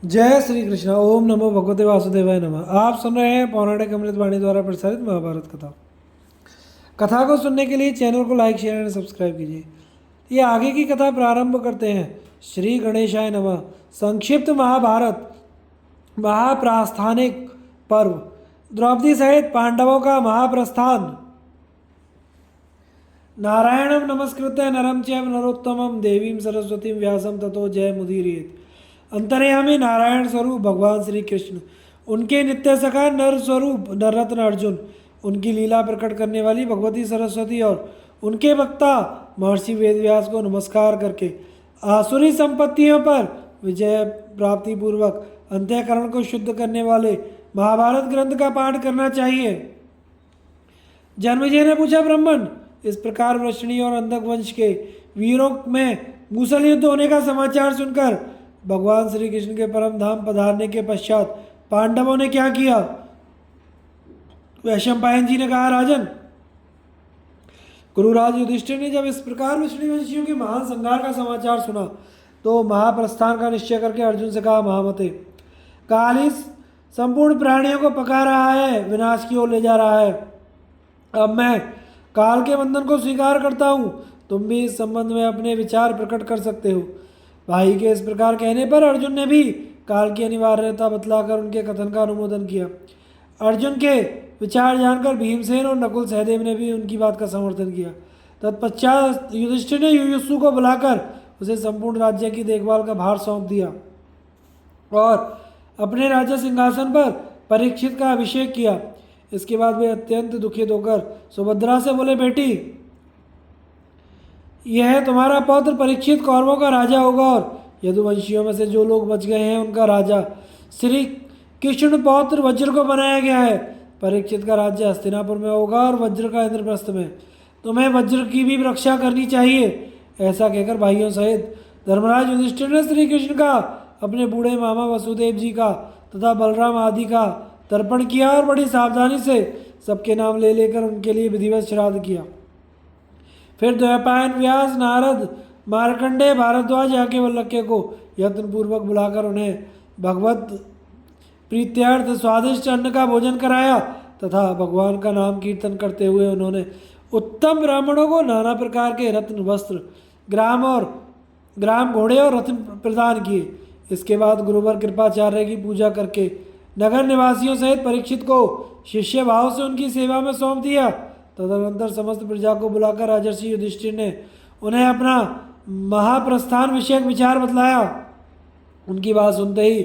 जय श्री कृष्ण। ओम नमो भगवते वासुदेवाय नमः। आप सुन रहे हैं पौराणिक अमृतवाणी द्वारा प्रसारित महाभारत कथा। कथा को सुनने के लिए चैनल को लाइक शेयर एंड सब्सक्राइब कीजिए। ये आगे की कथा प्रारंभ करते हैं। श्री गणेशाय नमः। संक्षिप्त महाभारत महाप्रास्थानिक पर्व। द्रौपदी सहित पांडवों का महाप्रस्थान। नारायणं नमस्कृत्य नरं चैव नरोत्तमं देवीं सरस्वतीं व्यासं ततो जयमुदीरयेत्। अंतर्यामी नारायण स्वरूप भगवान श्री कृष्ण, उनके नित्य सखा नर स्वरूप नररत्न अर्जुन, उनकी लीला प्रकट करने वाली भगवती सरस्वती और उनके वक्ता महर्षि वेदव्यास को नमस्कार करके आसुरी संपत्तियों पर विजय प्राप्ति पूर्वक अंतःकरण को शुद्ध करने वाले महाभारत ग्रंथ का पाठ करना चाहिए। जन्मेजय ने पूछा, ब्राह्मण, इस प्रकार वृष्णि और अंधक वंश के वीरों में मूसल युद्ध होने का समाचार सुनकर भगवान श्री कृष्ण के परम धाम पधारने के पश्चात पांडवों ने क्या किया? वैशंपायन जी ने कहा, राजन, गुरुराज युधिष्ठिर ने जब इस प्रकार वृष्णि वंशियों के महान संहार का समाचार सुना तो महाप्रस्थान का निश्चय करके अर्जुन से कहा, महामते, काल इस संपूर्ण प्राणियों को पका रहा है, विनाश की ओर ले जा रहा है। अब मैं काल के बंधन को स्वीकार करता हूँ। तुम भी इस संबंध में अपने विचार प्रकट कर सकते हो। भाई के इस प्रकार कहने पर अर्जुन ने भी काल की अनिवार्यता बतलाकर उनके कथन का अनुमोदन किया। अर्जुन के विचार जानकर भीमसेन और नकुल सहदेव ने भी उनकी बात का समर्थन किया। तत्पश्चात युधिष्ठिर ने युयुत्सु को बुलाकर उसे संपूर्ण राज्य की देखभाल का भार सौंप दिया और अपने राज्य सिंहासन पर परीक्षित का अभिषेक किया। इसके बाद वे अत्यंत दुखित होकर सुभद्रा से बोले, बेटी, यह तुम्हारा पौत्र परीक्षित कौरवों का राजा होगा और यदुवंशियों में से जो लोग बच गए हैं उनका राजा श्री कृष्ण पौत्र वज्र को बनाया गया है। परीक्षित का राज्य हस्तिनापुर में होगा और वज्र का इंद्रप्रस्थ में। तुम्हें वज्र की भी रक्षा करनी चाहिए। ऐसा कहकर भाइयों सहित धर्मराज युधिष्ठिर ने श्री कृष्ण का, अपने बूढ़े मामा वसुदेव जी का तथा बलराम आदि का तर्पण किया और बड़ी सावधानी से सबके नाम ले लेकर उनके लिए विधिवत श्राद्ध किया। फिर द्वैपायन, व्यास, नारद, मार्कंडेय, भारद्वाज आके वल्लक्य को यत्नपूर्वक बुलाकर उन्हें भगवत प्रीत्यार्थ स्वादिष्ट अन्न का भोजन कराया तथा भगवान का नाम कीर्तन करते हुए उन्होंने उत्तम ब्राह्मणों को नाना प्रकार के रत्न, वस्त्र, ग्राम, घोड़े और रत्न प्रदान किए। इसके बाद गुरुवर कृपाचार्य की पूजा करके नगर निवासियों सहित परीक्षित को शिष्य भाव से उनकी सेवा में सौंप दिया। तदनंतर समस्त प्रजा को बुलाकर राजर्षि युधिष्ठिर ने उन्हें अपना महाप्रस्थान विषयक विचार बतलाया। उनकी बात सुनते ही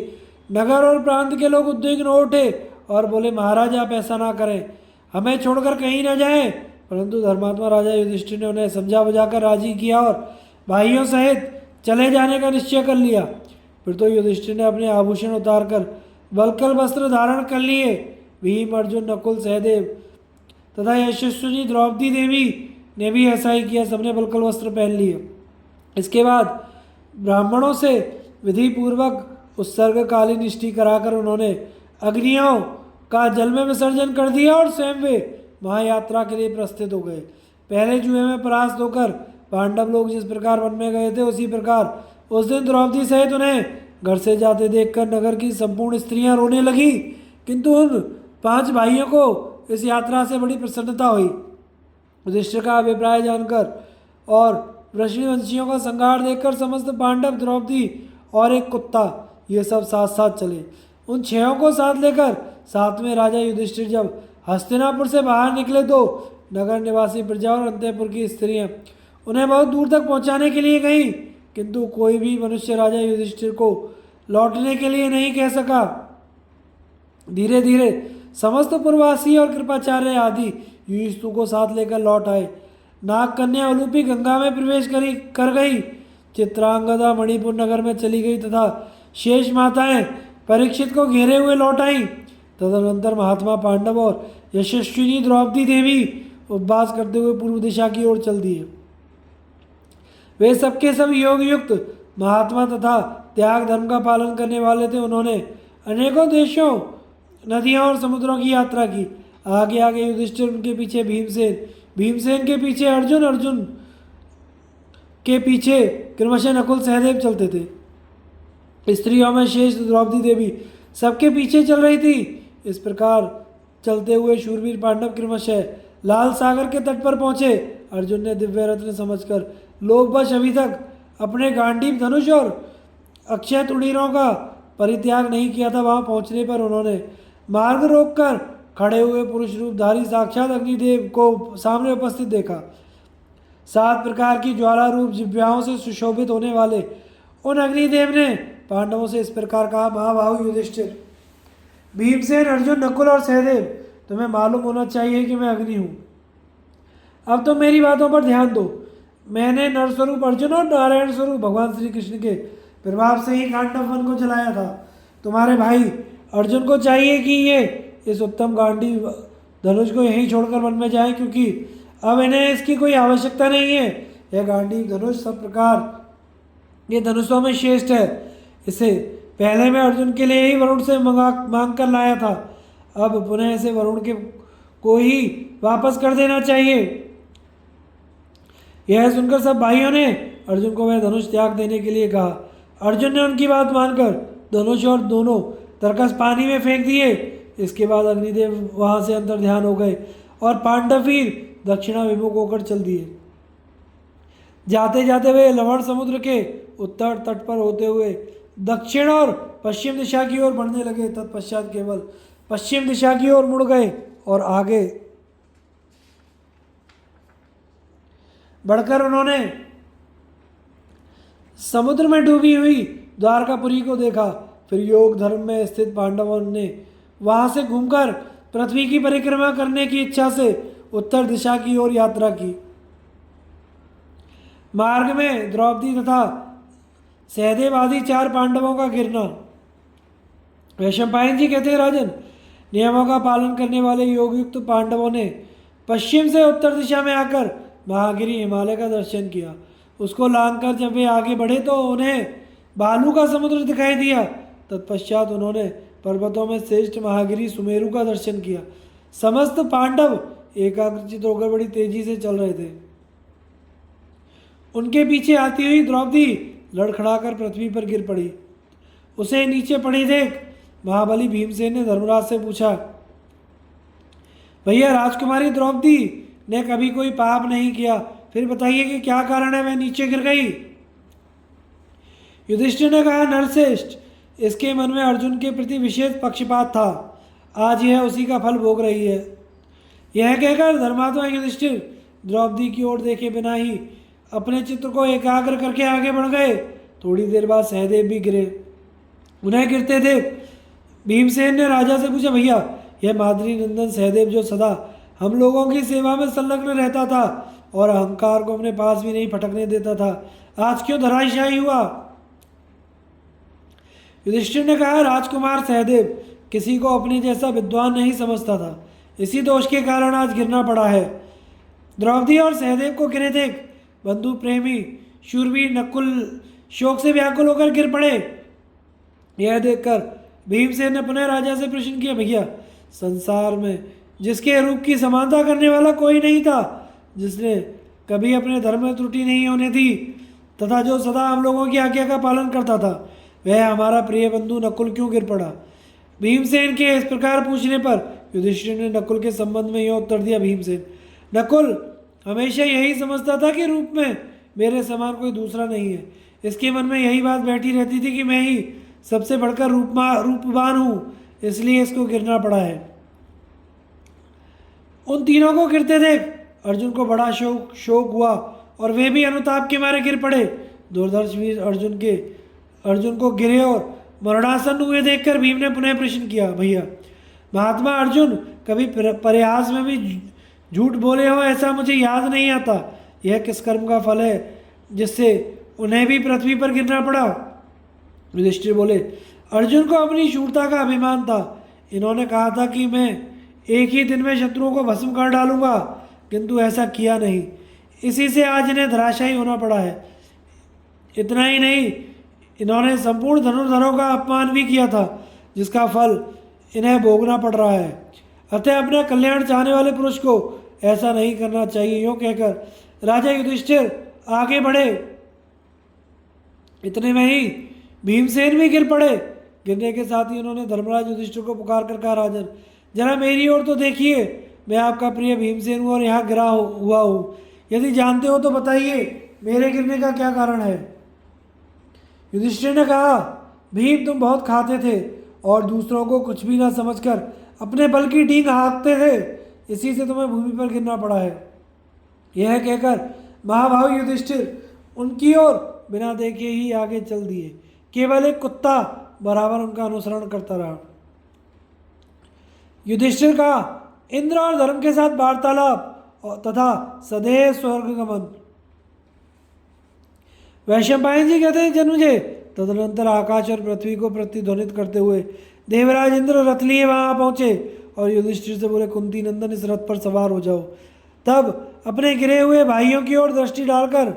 नगर और प्रांत के लोग उद्विग्न हो उठे और बोले, महाराज, आप ऐसा ना करें, हमें छोड़कर कहीं ना जाएं। परंतु धर्मात्मा राजा युधिष्ठिर ने उन्हें समझा बुझाकर राजी किया और भाइयों सहित चले जाने का निश्चय कर लिया। फिर तो युधिष्ठिर ने अपने आभूषण उतारकर वल्कल वस्त्र धारण कर लिए। भीम, अर्जुन, नकुल, सहदेव तथा यशस्वी द्रौपदी देवी ने भी ऐसा ही किया। सबने वल्कल वस्त्र पहन लिए। इसके बाद ब्राह्मणों से विधि पूर्वक उत्सर्गकालीन निष्ठि कराकर उन्होंने अग्नियों का जल में विसर्जन कर दिया और स्वयं वे महायात्रा के लिए प्रस्थित हो गए। पहले जुए में परास्त होकर पांडव लोग जिस प्रकार वन में गए थे उसी प्रकार उस दिन द्रौपदी सहित उन्हें घर से जाते देखकर नगर की संपूर्ण स्त्रियां रोने लगी। किंतु उन 5 भाइयों को इस यात्रा से बड़ी प्रसन्नता हुई। युधिष्ठिर का अभिप्राय जानकर और वृष्णिवंशियों का संहार देखकर समस्त पांडव, द्रौपदी और एक कुत्ता, ये सब साथ साथ चले। उन 6 को साथ लेकर साथ में राजा युधिष्ठिर जब हस्तिनापुर से बाहर निकले तो नगर निवासी प्रजा और अंतःपुर की स्त्रियां उन्हें बहुत दूर तक पहुंचाने के लिए गईं, किंतु कोई भी मनुष्य राजा युधिष्ठिर को लौटने के लिए नहीं कह सका। धीरे धीरे समस्त पुरवासी और कृपाचार्य आदि युयुत्सु को साथ लेकर लौट आए। नाग कन्या उलूपी गंगा में प्रवेश कर गई। चित्रांगदा मणिपुर नगर में चली गई तथा शेष माताएं परीक्षित को घेरे हुए लौट आईं। तदनंतर महात्मा पांडव और यशस्विनी द्रौपदी देवी उपवास करते हुए पूर्व दिशा की ओर चल दिए। वे सबके सब योग युक्त महात्मा तथा त्याग धर्म का पालन करने वाले थे। उन्होंने अनेकों देशों, नदियों और समुद्रों की यात्रा की। आगे आगे युधिष्ठिर, उनके पीछे भीमसेन, भीमसेन के पीछे अर्जुन, अर्जुन के पीछे क्रमशः नकुल सहदेव चलते थे। स्त्रियों में श्रेष्ठ द्रौपदी देवी सबके पीछे चल रही थी। इस प्रकार चलते हुए शूरवीर पांडव क्रमशः लाल सागर के तट पर पहुंचे। अर्जुन ने दिव्य रत्न समझकर लोभवश अभी तक अपने गांडीव धनुष और अक्षय तुणीरों का परित्याग नहीं किया था। वहां पहुंचने पर उन्होंने मार्ग रोककर खड़े हुए पुरुष रूपधारी साक्षात अग्निदेव को सामने उपस्थित देखा। 7 प्रकार की ज्वाला रूप जिह्वाओं से सुशोभित होने वाले उन अग्निदेव ने पांडवों से इस प्रकार कहा, महाबाहु युधिष्ठिर, भीमसेन, अर्जुन, नकुल और सहदेव, तुम्हें मालूम होना चाहिए कि मैं अग्नि हूँ। अब तो मेरी बातों पर ध्यान दो। मैंने नरस्वरूप अर्जुन और नारायण स्वरूप भगवान श्री कृष्ण के प्रभाव से ही गांडव वन को जलाया था। तुम्हारे भाई अर्जुन को चाहिए कि ये इस उत्तम गांडीव धनुष को यहीं छोड़कर वन में जाए, क्योंकि अब इन्हें इसकी कोई आवश्यकता नहीं है। यह गांडीव धनुष सब प्रकार ये धनुषों में श्रेष्ठ है। इसे पहले मैं अर्जुन के लिए ही वरुण से मांग कर लाया था। अब पुनः इसे वरुण के को ही वापस कर देना चाहिए। यह सुनकर सब भाइयों ने अर्जुन को वह धनुष त्याग देने के लिए कहा। अर्जुन ने उनकी बात मानकर धनुष और दोनों तरकस पानी में फेंक दिए। इसके बाद अग्निदेव वहां से अंतर ध्यान हो गए और पांडव वीर दक्षिणाभिमुख होकर चल दिए। जाते जाते वे लवण समुद्र के उत्तर तट पर होते हुए दक्षिण और पश्चिम दिशा की ओर बढ़ने लगे। तत्पश्चात केवल पश्चिम दिशा की ओर मुड़ गए और आगे बढ़कर उन्होंने समुद्र में डूबी हुई द्वारकापुरी को देखा। फिर योग धर्म में स्थित पांडवों ने वहां से घूमकर पृथ्वी की परिक्रमा करने की इच्छा से उत्तर दिशा की ओर यात्रा की। मार्ग में द्रौपदी तथा सहदेव आदि 4 पांडवों का गिरना। वैशंपायन जी कहते हैं, राजन, नियमों का पालन करने वाले योगयुक्त पांडवों ने पश्चिम से उत्तर दिशा में आकर महागिरी हिमालय का दर्शन किया। उसको लांघकर जब वे आगे बढ़े तो उन्हें बालू का समुद्र दिखाई दिया। तत्पश्चात उन्होंने पर्वतों में श्रेष्ठ महागिरी सुमेरु का दर्शन किया। समस्त पांडव एकाग्रचित होकर बड़ी तेजी से चल रहे थे। उनके पीछे आती हुई द्रौपदी लड़खड़ाकर पृथ्वी पर गिर पड़ी। उसे नीचे पड़ी देख महाबली भीमसेन ने धर्मराज से पूछा, भैया, राजकुमारी द्रौपदी ने कभी कोई पाप नहीं किया, फिर बताइए कि क्या कारण है वह नीचे गिर गई। युधिष्ठिर ने कहा, नरश्रेष्ठ, इसके मन में अर्जुन के प्रति विशेष पक्षपात था। आज यह उसी का फल भोग रही है। यह कहकर धर्मात्मा युधिष्ठिर द्रौपदी की ओर देखे बिना ही अपने चित्र को एकाग्र करके आगे बढ़ गए। थोड़ी देर बाद सहदेव भी गिरे। उन्हें गिरते देख भीमसेन ने राजा से पूछा, भैया, यह माद्री नंदन सहदेव जो सदा हम लोगों की सेवा में संलग्न रहता था और अहंकार को अपने पास भी नहीं फटकने देता था, आज क्यों धराशायी हुआ। युधिष्ठिर ने कहा, राजकुमार सहदेव किसी को अपने जैसा विद्वान नहीं समझता था, इसी दोष के कारण आज गिरना पड़ा है। द्रौपदी और सहदेव को गिरे देख बंधु प्रेमी शूरवीर नकुल शोक से व्याकुल होकर गिर पड़े। यह देखकर भीमसेन ने पुनः राजा से प्रश्न किया, भैया, संसार में जिसके रूप की समानता करने वाला कोई नहीं था, जिसने कभी अपने धर्म में त्रुटि नहीं होने दी तथा जो सदा हम लोगों की आज्ञा का पालन करता था, वह हमारा प्रिय बंधु नकुल क्यों गिर पड़ा। भीमसेन के इस प्रकार पूछने पर युधिष्ठिर ने नकुल के संबंध में यह उत्तर दिया, भीमसेन, नकुल हमेशा यही समझता था कि रूप में मेरे समान कोई दूसरा नहीं है। इसके मन में यही बात बैठी रहती थी कि मैं ही सबसे बढ़कर रूपवान हूँ, इसलिए इसको गिरना पड़ा है। उन तीनों को गिरते देख अर्जुन को बड़ा शोक हुआ और वे भी अनुताप के मारे गिर पड़े। दुर्धर्ष वीर अर्जुन को गिरे और मरणासन हुए देखकर भीम ने पुनः प्रश्न किया, भैया, महात्मा अर्जुन कभी प्रयास में भी झूठ बोले हो ऐसा मुझे याद नहीं आता। यह किस कर्म का फल है जिससे उन्हें भी पृथ्वी पर गिरना पड़ा। युधिष्ठिर बोले, अर्जुन को अपनी शूरता का अभिमान था। इन्होंने कहा था कि मैं एक ही दिन में शत्रुओं को भस्म कर डालूंगा, किंतु ऐसा किया नहीं, इसी से आज इन्हें धराशायी होना पड़ा है। इतना ही नहीं, इन्होंने संपूर्ण धनुर्धरों का अपमान भी किया था, जिसका फल इन्हें भोगना पड़ रहा है। अतः अपना कल्याण चाहने वाले पुरुष को ऐसा नहीं करना चाहिए। यूँ कहकर राजा युधिष्ठिर आगे बढ़े। इतने में ही भीमसेन भी गिर पड़े। गिरने के साथ ही उन्होंने धर्मराज युधिष्ठिर को पुकार कर कहा, राजन जरा मेरी ओर तो देखिए, मैं आपका प्रिय भीमसेन हूँ और यहाँ हुआ हूँ। यदि जानते हो तो बताइए मेरे गिरने का क्या कारण है। युधिष्ठिर ने कहा, भीम तुम बहुत खाते थे और दूसरों को कुछ भी ना समझकर अपने बल की डींग हाँकते थे, इसी से तुम्हें भूमि पर गिरना पड़ा है। यह कहकर महाभाव युधिष्ठिर उनकी ओर बिना देखे ही आगे चल दिए। केवल एक कुत्ता बराबर उनका अनुसरण करता रहा। युधिष्ठिर का इंद्र और धर्म के साथ वार्तालाप तथा सदैव स्वर्गगमन। वैशंपायन जी कहते हैं, जन्मजय तदनंतर आकाश और पृथ्वी को प्रतिध्वनित करते हुए देवराज इंद्र रथ लिए वहां पहुंचे और युधिष्ठिर से बोले, कुंती नंदन इस रथ पर सवार हो जाओ। तब अपने गिरे हुए भाइयों की ओर दृष्टि डालकर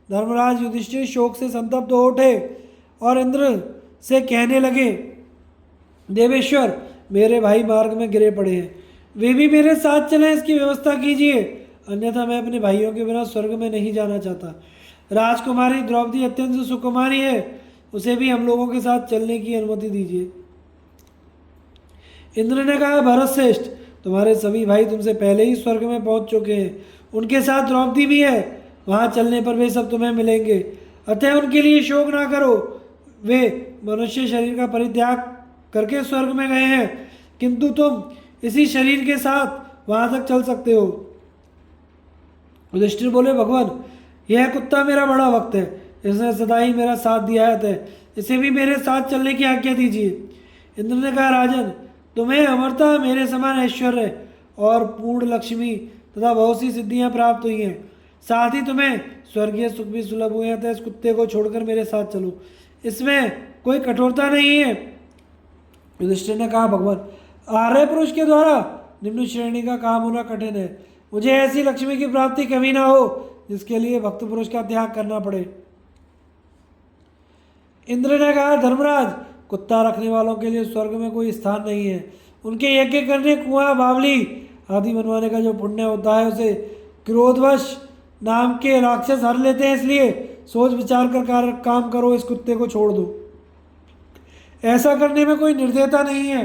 धर्मराज युधिष्ठिर शोक से संतप्त हो उठे और इंद्र से कहने लगे, देवेश्वर मेरे भाई मार्ग में गिरे पड़े हैं, वे भी मेरे साथ चलें, इसकी व्यवस्था कीजिए, अन्यथा मैं अपने भाइयों के बिना स्वर्ग में नहीं जाना चाहता। राजकुमारी द्रौपदी अत्यंत सुकुमारी है, उसे भी हम लोगों के साथ चलने की अनुमति दीजिए। इंद्र ने कहा, भरतश्रेष्ठ तुम्हारे सभी भाई तुमसे पहले ही स्वर्ग में पहुंच चुके हैं, उनके साथ द्रौपदी भी है, वहां चलने पर वे सब तुम्हें मिलेंगे, अतः उनके लिए शोक ना करो। वे मनुष्य शरीर का परित्याग करके स्वर्ग में गए हैं, किंतु तुम इसी शरीर के साथ वहां तक चल सकते हो। युधिष्ठिर बोले, भगवान यह कुत्ता मेरा बड़ा भक्त है, इसने सदा ही मेरा साथ दिया है, इसे भी मेरे साथ चलने की आज्ञा दीजिए। इंद्र ने कहा, राजन तुम्हें अमरता मेरे समान ऐश्वर्य और पूर्ण लक्ष्मी तथा बहुत सी सिद्धियां प्राप्त हुई हैं, साथ ही तुम्हें स्वर्गीय सुख भी सुलभ हुए हैं, इस कुत्ते को छोड़कर मेरे साथ चलो, इसमें कोई कठोरता नहीं है। युधिष्ठिर ने कहा, भगवान आर्य पुरुष के द्वारा निम्न श्रेणी का काम होना कठिन है, मुझे ऐसी लक्ष्मी की प्राप्ति कभी ना हो जिसके लिए भक्त पुरुष का त्याग करना पड़े। इंद्र ने कहा, धर्मराज कुत्ता रखने वालों के लिए स्वर्ग में कोई स्थान नहीं है, उनके यज्ञ करने, कुआं बावली आदि बनवाने का जो पुण्य होता है उसे क्रोधवश नाम के राक्षस हर लेते हैं, इसलिए सोच विचार कर काम करो, इस कुत्ते को छोड़ दो, ऐसा करने में कोई निर्दयता नहीं है।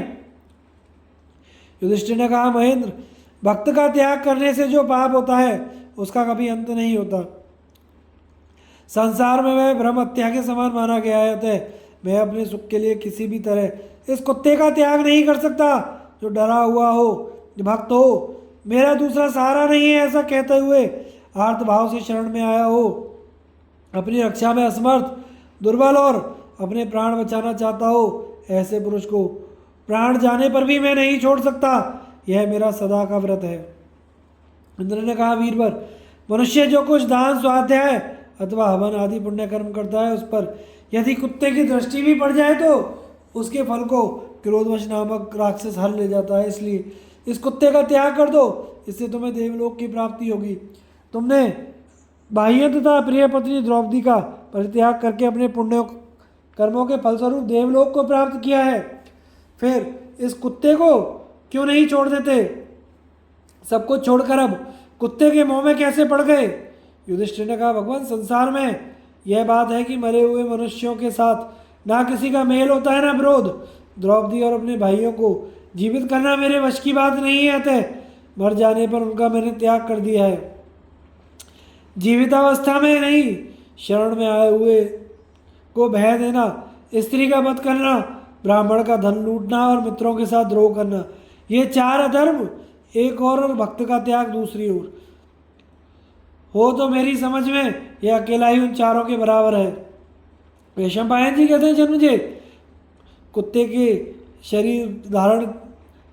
युधिष्ठिर ने कहा, महेंद्र भक्त का त्याग करने से जो पाप होता है उसका कभी अंत नहीं होता, संसार में वह ब्रह्म हत्या के समान माना गया है, अतः मैं अपने सुख के लिए किसी भी तरह इस कुत्ते का त्याग नहीं कर सकता, जो डरा हुआ हो, जो भक्त हो, मेरा दूसरा सहारा नहीं है, ऐसा कहते हुए आर्त भाव से शरण में आया हो, अपनी रक्षा में असमर्थ, दुर्बल और अपने प्राण बचाना चाहता हो, ऐसे पुरुष को प्राण जाने पर भी मैं नहीं छोड़ सकता, यह मेरा सदा का व्रत है। इंद्र ने कहा, वीरवर मनुष्य जो कुछ दान स्वाध्याय अथवा हवन आदि पुण्य कर्म करता है, उस पर यदि कुत्ते की दृष्टि भी पड़ जाए तो उसके फल को क्रोधवश नामक राक्षस हर ले जाता है, इसलिए इस कुत्ते का त्याग कर दो, इससे तुम्हें देवलोक की प्राप्ति होगी। तुमने भाइयों तथा प्रिय पत्नी द्रौपदी का परित्याग करके अपने पुण्य कर्मों के फलस्वरूप देवलोक को प्राप्त किया है, फिर इस कुत्ते को क्यों नहीं छोड़ देते? सब कुछ छोड़कर अब कुत्ते के मुंह में कैसे पड़ गए? युधिष्ठिर ने कहा, भगवान संसार में यह बात है कि मरे हुए मनुष्यों के साथ ना किसी का मेल होता है ना विरोध। द्रौपदी और अपने भाइयों को जीवित करना मेरे वश की बात नहीं है, अतः मर जाने पर उनका मैंने त्याग कर दिया है। जीवितावस्था में नहीं, शरण में आए हुए को भय देना, स्त्री का वध करना, ब्राह्मण का धन लूटना और मित्रों के साथ द्रोह करना, ये चार अधर्म एक और भक्त का त्याग दूसरी ओर हो तो मेरी समझ में यह अकेला ही उन चारों के बराबर है। वैशंपायन जी कहते हैं, जन्मजय कुत्ते के शरीर धारण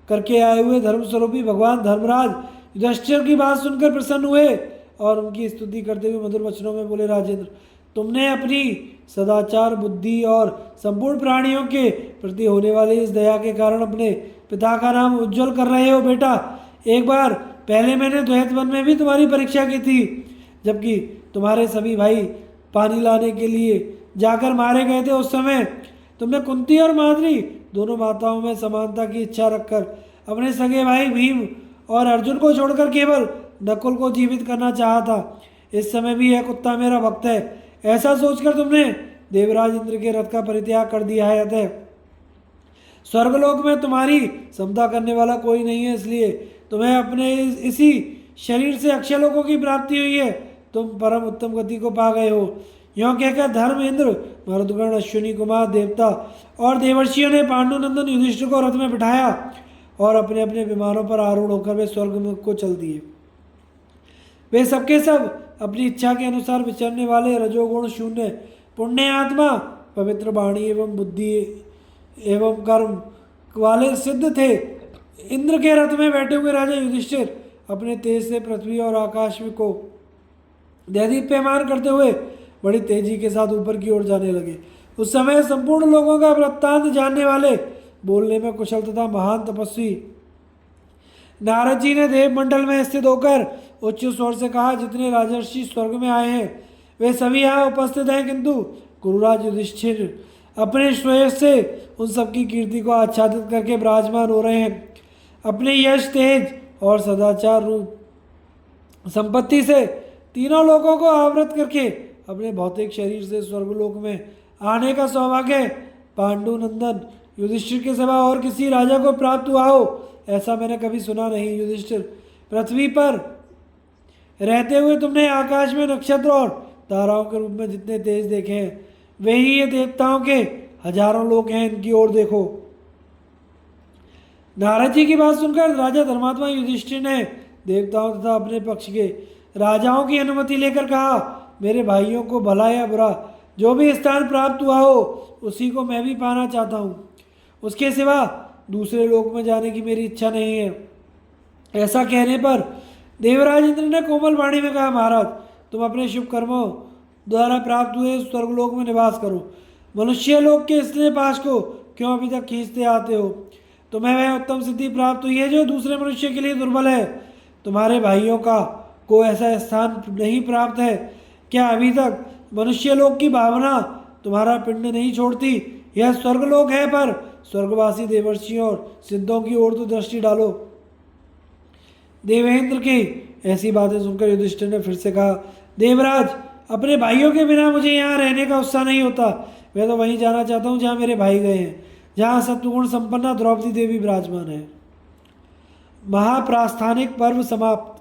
करके आए हुए धर्मस्वरूपी भगवान धर्मराज युधिष्ठिर की बात सुनकर प्रसन्न हुए और उनकी स्तुति करते हुए मधुर वचनों में बोले, राजेंद्र तुमने अपनी सदाचार बुद्धि और संपूर्ण प्राणियों के प्रति होने वाली इस दया के कारण अपने पिता का नाम उज्जवल कर रहे हो। बेटा, एक बार पहले मैंने द्वैत वन में भी तुम्हारी परीक्षा की थी, जबकि तुम्हारे सभी भाई पानी लाने के लिए जाकर मारे गए थे। उस समय तुमने कुंती और माद्री दोनों माताओं में समानता की इच्छा रखकर अपने सगे भाई भीम और अर्जुन को छोड़कर केवल नकुल को जीवित करना चाहा था। इस समय भी यह कुत्ता मेरा भक्त है, ऐसा सोचकर तुमने देवराज इंद्र के रथ का परित्याग कर दिया है, अतः स्वर्गलोक में तुम्हारी समता करने वाला कोई नहीं है, इसलिए तुम्हें अपने इसी शरीर से अक्षयलोकों की प्राप्ति हुई है। तुम परम उत्तम गति को पा गए हो। यों कहकर धर्म इंद्र, मरुदगण, अश्विनी कुमार, देवता और देवर्षियों ने पांडुनंदन युधिष्ठिर को रथ में बिठाया और अपने अपने विमानों पर आरूढ़ होकर वे स्वर्ग को चल दिए। वे सबके सब अपनी इच्छा के अनुसार विचरने वाले, रजोगुण शून्य, पुण्य आत्मा, पवित्र वाणी एवं बुद्धि एवं कर्म वाले सिद्ध थे। इंद्र के रथ में बैठे हुए राजा युधिष्ठिर अपने तेज से पृथ्वी और आकाश को दैदीप्यमान करते हुए बड़ी तेजी के साथ ऊपर की ओर जाने लगे। उस समय संपूर्ण लोगों का वृत्तांत जानने वाले, बोलने में कुशल तथा महान तपस्वी नारद जी ने देवमंडल में स्थित होकर उच्च स्वर से कहा, जितने राजर्षि स्वर्ग में आए हैं वे सभी यहाँ उपस्थित हैं, किंतु गुरुराज युधिष्ठिर अपने श्रेयस से उन सबकी कीर्ति को आच्छादित करके विराजमान हो रहे हैं। अपने यश, तेज और सदाचार रूप संपत्ति से तीनों लोगों को आवृत करके अपने भौतिक शरीर से स्वर्गलोक में आने का सौभाग्य पांडुनंदन युधिष्ठिर के सिवा और किसी राजा को प्राप्त हुआ हो, ऐसा मैंने कभी सुना नहीं। युधिष्ठिर, पृथ्वी पर रहते हुए तुमने आकाश में नक्षत्र और ताराओं के रूप में जितने तेज देखे हैं, वे ही ये देवताओं के हजारों लोग हैं, इनकी ओर देखो। नारद जी की बात सुनकर राजा धर्मात्मा युधिष्ठिर ने देवताओं तथा अपने पक्ष के राजाओं की अनुमति लेकर कहा, मेरे भाइयों को भला या बुरा जो भी स्थान प्राप्त हुआ हो उसी को मैं भी पाना चाहता हूँ। उसके सिवा दूसरे लोक में जाने की मेरी इच्छा नहीं है। ऐसा कहने पर देवराज इंद्र ने कोमल वाणी में कहा, महाराज, तुम अपने शुभ कर्मों द्वारा प्राप्त हुए स्वर्गलोक में निवास करो। मनुष्य लोक के स्नेह पाश को क्यों अभी तक खींचते आते हो? तुम्हें वह उत्तम सिद्धि प्राप्त हुई है जो दूसरे मनुष्य के लिए दुर्बल है। तुम्हारे भाइयों को ऐसा स्थान नहीं प्राप्त है। क्या अभी तक मनुष्य लोक की भावना तुम्हारा पिंड नहीं छोड़ती? यह स्वर्गलोक है, पर स्वर्गवासी देवर्षियों और सिद्धों की ओर तो दृष्टि डालो। देवेंद्र की ऐसी बातें सुनकर युधिष्ठिर ने फिर से कहा, देवराज, अपने भाइयों के बिना मुझे यहाँ रहने का उत्साह नहीं होता। मैं तो वहीं जाना चाहता हूँ जहाँ मेरे भाई गए हैं, जहाँ सत्वगुण संपन्ना द्रौपदी देवी विराजमान है। महाप्रास्थानिक पर्व समाप्त।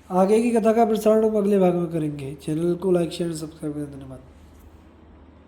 आगे की कथा का प्रसारण हम अगले भाग में करेंगे। चैनल को लाइक, शेयर, सब्सक्राइब करें। धन्यवाद।